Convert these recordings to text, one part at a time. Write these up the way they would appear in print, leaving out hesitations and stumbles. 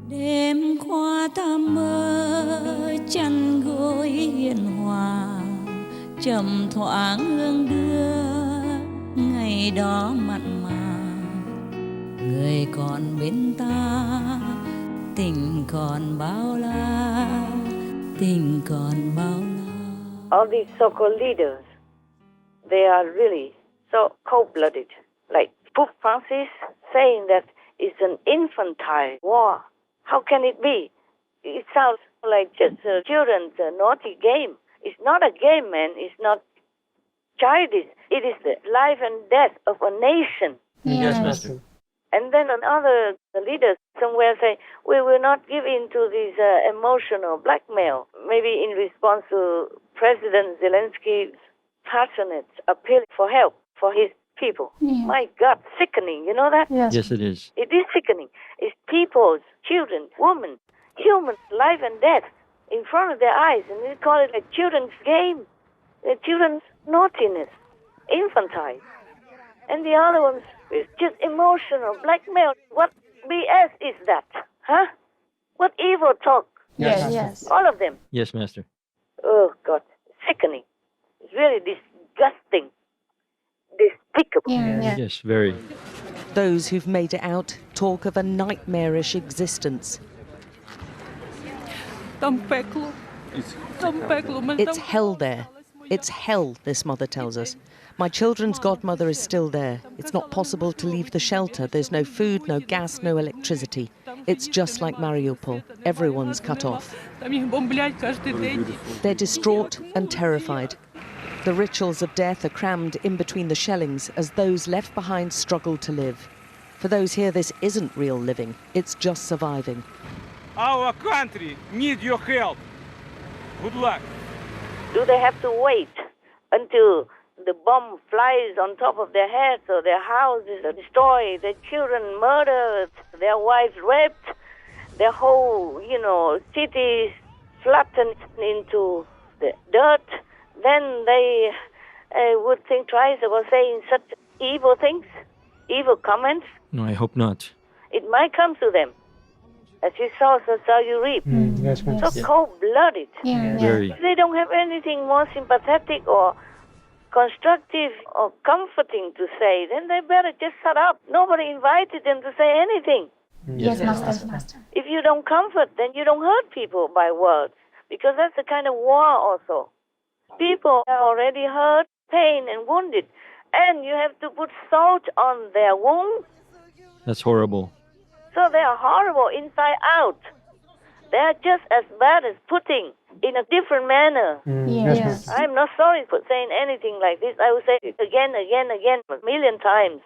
Đêm qua ta mơ chăn gối hiền hòa, trầm thoáng hương đưa ngày đó mặn mà. Người còn bên ta, tình còn bao la, tình còn bao la. All these so-called leaders, they are really so cold-blooded. Like Pope Francis saying that it's an infantile war. How can it be? It sounds like just a children's naughty game. It's not a game, man. It's not childish. It is the life and death of a nation. Yes, Master. And then another leaders somewhere say, we will not give in to this emotional blackmail, maybe in response to President Zelensky's passionate appeal for help for his people. Yeah. My God, sickening, you know that? Yes, it is. It is sickening. It's people's, children, women, humans, life and death in front of their eyes. And they call it a children's game, a children's naughtiness, infantile. And the other ones is just emotional blackmail. What BS is that? Huh? What evil talk? Yes. All of them. Yes, Master. Oh, God. Sickening. It's really disgusting. Despicable. Yes, very. Those who've made it out talk of a nightmarish existence. It's hell there. It's hell, this mother tells us. My children's godmother is still there. It's not possible to leave the shelter. There's no food, no gas, no electricity. It's just like Mariupol. Everyone's cut off. They're distraught and terrified. The rituals of death are crammed in between the shellings as those left behind struggle to live. For those here, this isn't real living. It's just surviving. Our country needs your help. Good luck. Do they have to wait until the bomb flies on top of their heads or their houses are destroyed, their children murdered, their wives raped, their whole, cities flattened into the dirt? Then they would think twice about saying such evil things, evil comments. No, I hope not. It might come to them. As you sow, so shall you reap. Yes, So cold-blooded. Very. If they don't have anything more sympathetic or constructive or comforting to say, then they better just shut up. Nobody invited them to say anything. Yes, Master. If you don't comfort, then you don't hurt people by words, because that's the kind of war also. People are already hurt, pain, and wounded, and you have to put salt on their wounds. That's horrible. So they are horrible inside out. They are just as bad as Putin in a different manner. Yes. I'm not sorry for saying anything like this. I will say it again, a million times.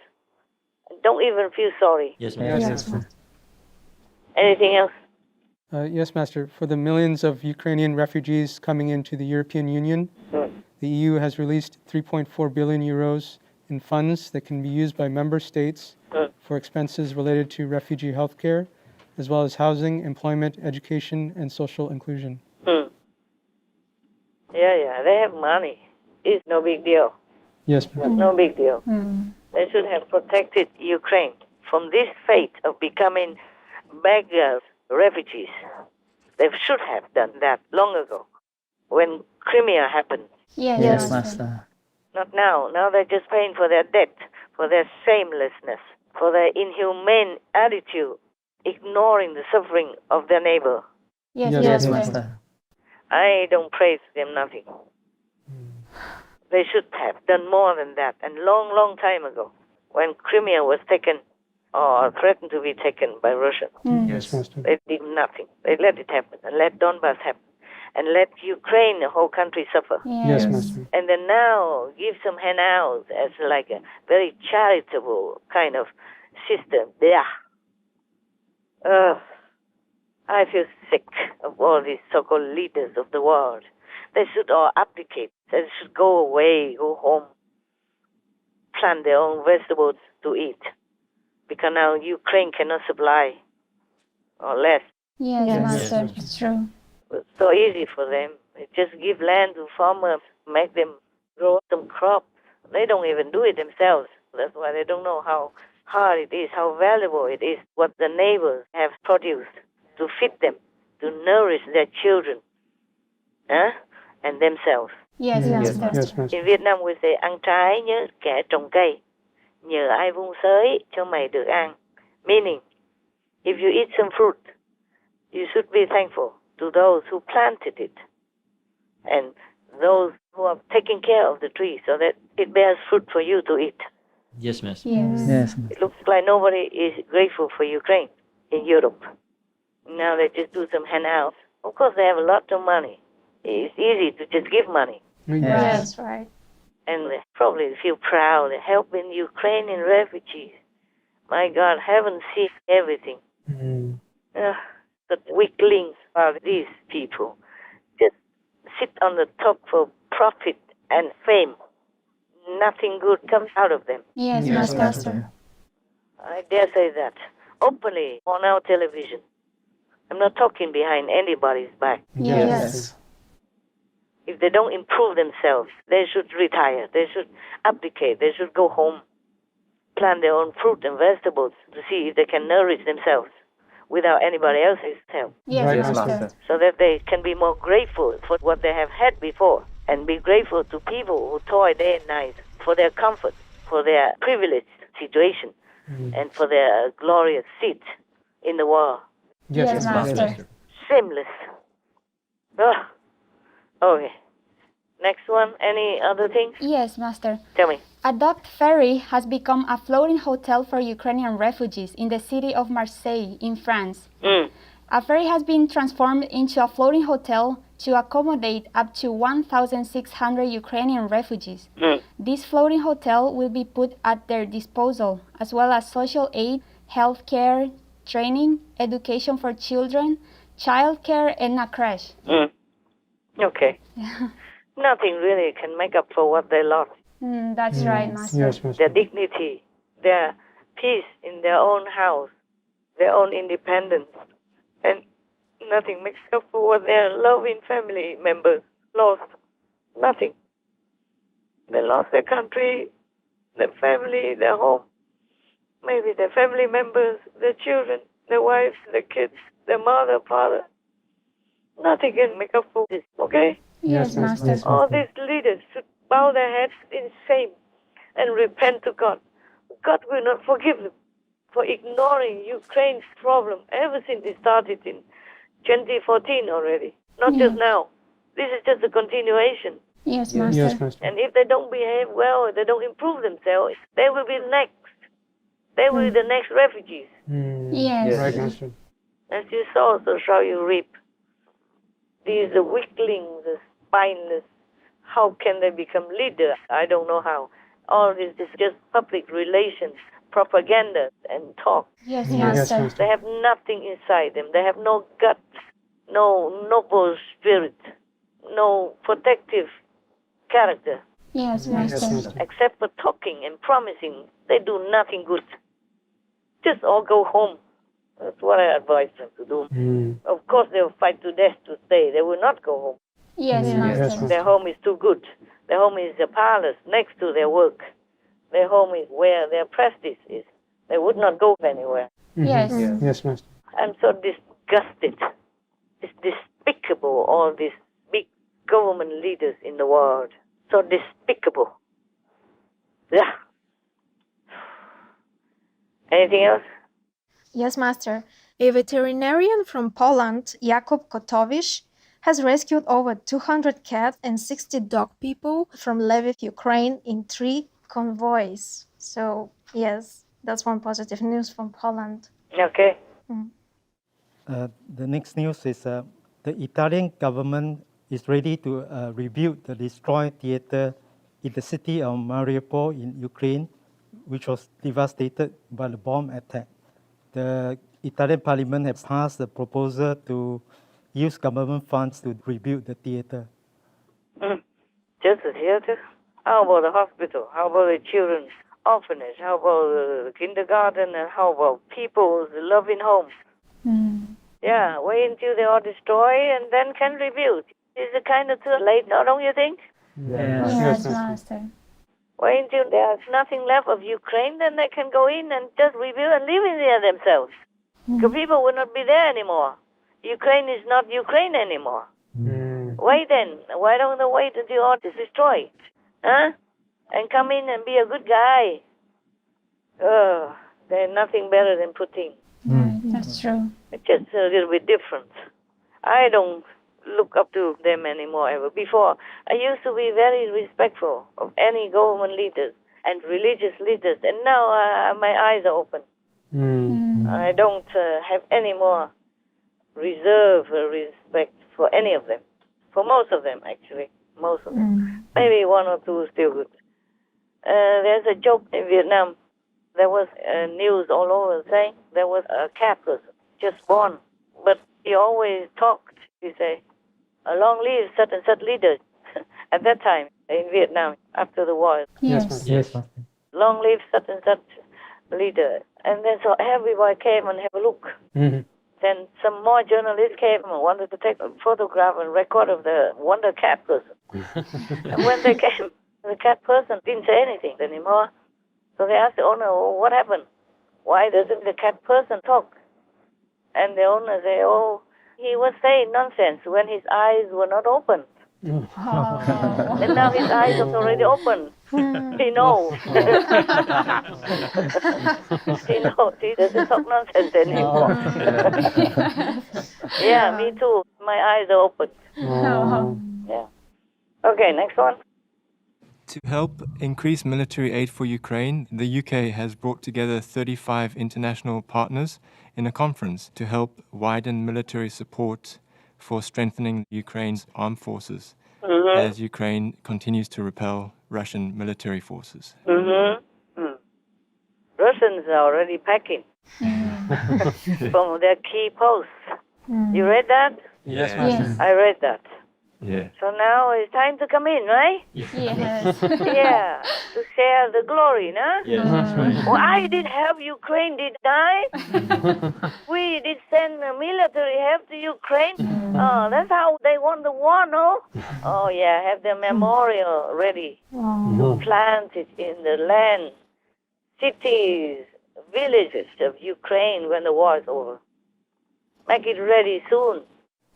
Don't even feel sorry. Yes, Master. Yes. Anything else? Yes, Master. For the millions of Ukrainian refugees coming into the European Union, the EU has released 3.4 billion euros in funds that can be used by member states for expenses related to refugee health care, as well as housing, employment, education, and social inclusion. Yeah, they have money. It's no big deal. Yes, Master. No big deal. They should have protected Ukraine from this fate of becoming beggars, refugees. They should have done that long ago, when Crimea happened. Yes, Master. Not now. Now they're just paying for their debt, for their shamelessness, for their inhumane attitude, ignoring the suffering of their neighbor. Yes, Master. I don't praise them nothing. They should have done more than that, and long time ago, when Crimea was taken or threatened to be taken by Russia. Yes, Master. They did nothing. They let it happen, and let Donbass happen, and let Ukraine, the whole country, suffer. Yes, Master. And then now give some handouts as like a very charitable kind of system. Yeah. I feel sick of all these so-called leaders of the world. They should all abdicate. They should go away, go home, plant their own vegetables to eat. Because now Ukraine cannot supply, or less. Yes, Master. It's true. It's so easy for them. They just give land to farmers, make them grow some crops. They don't even do it themselves. That's why they don't know how hard it is, how valuable it is, what the neighbors have produced to feed them, to nourish their children and themselves. Yes, Master. Yes, Master. In Vietnam we say ăn trái nhớ kẻ trồng cây, nhờ ai vun sới cho mày được ăn. Meaning, if you eat some fruit, you should be thankful to those who planted it and those who are taking care of the tree so that it bears fruit for you to eat. Yes, Master. Yes. Yes. It looks like nobody is grateful for Ukraine in Europe. Now they just do some handouts. Of course, they have a lot of money. It's easy to just give money. Yes, right. And they probably feel proud helping Ukrainian refugees. My God, heaven sees everything. The weaklings are these people. Just sit on the top for profit and fame. Nothing good comes out of them. Yes, Master. I dare say that openly on our television. I'm not talking behind anybody's back. Yes. If they don't improve themselves, they should retire. They should abdicate. They should go home, plant their own fruit and vegetables to see if they can nourish themselves without anybody else's help, Yes, Right, Master. so that they can be more grateful for what they have had before and be grateful to people who toil day and night for their comfort, for their privileged situation, and for their glorious seat in the world. Yes, Master. Shameless. Ugh. Okay. Next one. Any other things? Yes, Master. Tell me. A docked ferry has become a floating hotel for Ukrainian refugees in the city of Marseille in France. A ferry has been transformed into a floating hotel to accommodate up to 1,600 Ukrainian refugees. This floating hotel will be put at their disposal, as well as social aid, health care, training, education for children, childcare, and a crèche. Okay. Nothing really can make up for what they lost. That's right, Master. Yes, Master. Their dignity, their peace in their own house, their own independence, and nothing makes up for what their loving family members lost. Nothing. They lost their country, their family, their home, maybe their family members, their children, their wives, their kids, their mother, father. Nothing can make up for this, okay? Yes, Master. All these leaders should bow their heads in shame and repent to God. God will not forgive them for ignoring Ukraine's problem ever since it started in 2014 already. Not just now. This is just a continuation. Yes, Master. Yes, Master. And if they don't behave well, if they don't improve themselves, they will be next. They will be the next refugees. Yes. Right, Master. As you sow, so shall you reap. These are weaklings, the spineless. How can they become leaders? I don't know how. All this is just public relations, propaganda, and talk. Yes, Yes, Master. Master. They have nothing inside them. They have no guts, no noble spirit, no protective character. Yes, Yes, Master. Master. Except for talking and promising, they do nothing good. Just all go home. That's what I advise them to do. Of course, they will fight to death to stay. They will not go home. Yes, Yes, Master. Master. Their home is too good. Their home is a palace next to their work. Their home is where their prestige is. They would not go anywhere. Yes. Yes, Master. I'm so disgusted. It's despicable, all these big government leaders in the world. So despicable. Yeah. Anything else? Yes, Master. A veterinarian from Poland, Jakub Kotowicz, has rescued over 200 cat and 60 dog people from Lviv, Ukraine in 3 convoys. So, yes, that's one positive news from Poland. Okay. The next news is the Italian government is ready to rebuild the destroyed theater in the city of Mariupol in Ukraine, which was devastated by the bomb attack. The Italian parliament has passed the proposal to use government funds to rebuild the theater. Just the theater? How about the hospital? How about the children's orphanage? How about the kindergarten? And how about people's loving homes? Yeah, wait until they are destroyed and then can rebuild. It's a kind of too late now, don't you think? Yes, Master. Wait until there's nothing left of Ukraine, then they can go in and just rebuild and live in there themselves. Because people will not be there anymore. Ukraine is not Ukraine anymore. Why then? Why don't they wait until all is destroyed? Huh? And come in and be a good guy. There's nothing better than Putin. That's true. It's just a little bit different. I don't look up to them anymore ever. Before, I used to be very respectful of any government leaders and religious leaders, and now my eyes are open. I don't have any more reserve or respect for any of them. For most of them, actually. Most of them. Maybe one or two still good. There's a joke in Vietnam. There was news all over saying there was a cat person just born. But he always talked. He say, long live such and such leaders. At that time in Vietnam, after the war. Yes. Long live such and such leader. And then so everybody came and have a look. Then some more journalists came and wanted to take a photograph and record of the wonder cat person. And when they came, the cat person didn't say anything anymore. So they asked the owner, oh, what happened? Why doesn't the cat person talk? And the owner said, oh, he was saying nonsense when his eyes were not open. And now his eyes are already open. He knows. He knows. He doesn't talk nonsense anymore. Yeah, me too. My eyes are open. Yeah. Okay, next one. To help increase military aid for Ukraine, the UK has brought together 35 international partners in a conference to help widen military support for strengthening Ukraine's armed forces as Ukraine continues to repel Russian military forces. Russians are already packing from their key posts. You read that? Yes, Yes. I read that. Yeah. So now it's time to come in, right? Yes. Yeah, to share the glory, no? Yes, that's right. Well, I did help Ukraine, did I? We did send military help to Ukraine. Oh, that's how they won the war, no? Oh, yeah, have the memorial ready. Plant it in the land, cities, villages of Ukraine when the war is over. Make it ready soon.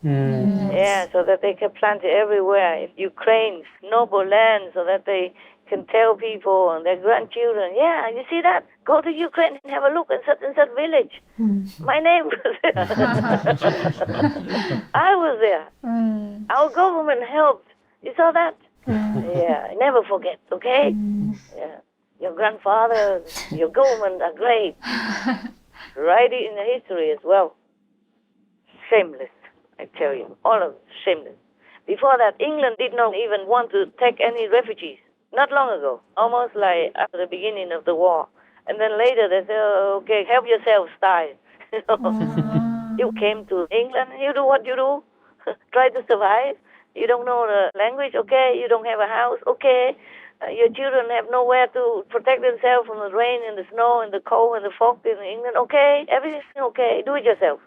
Yeah, so that they can plant it everywhere in Ukraine's noble land, so that they can tell people and their grandchildren, yeah, you see that? Go to Ukraine and have a look at such and such village. My name was there. I was there. Our government helped. You saw that? Yeah, never forget, okay? Yeah. Your grandfather, your government are great. Write it in the history as well. Shameless. I tell you, all of it, shameless. Before that, England did not even want to take any refugees. Not long ago, almost like after the beginning of the war. And then later they said, oh, okay, help yourself, style. You came to England, you do what you do. Try to survive. You don't know the language, okay. You don't have a house, okay. Your children have nowhere to protect themselves from the rain and the snow and the cold and the fog in England, okay. Everything's okay. Do it yourself.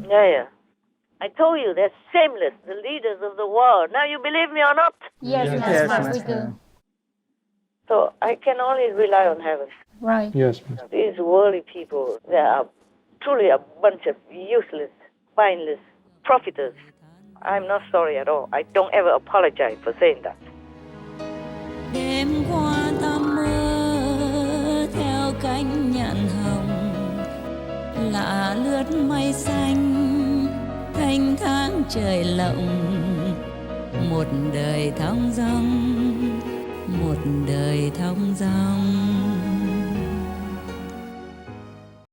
Yeah. I told you, they're shameless, the leaders of the world. Now you believe me or not? Yes, we do. So I can only rely on heaven. Right. Yes. These worldly people, they are truly a bunch of useless, mindless profiteers. I'm not sorry at all. I don't ever apologize for saying that. Đêm qua ta mơ theo cánh nhạn hồng, lạ lướt mây xanh, thanh thang trời lộng, một đời thong dong, một đời thong dong.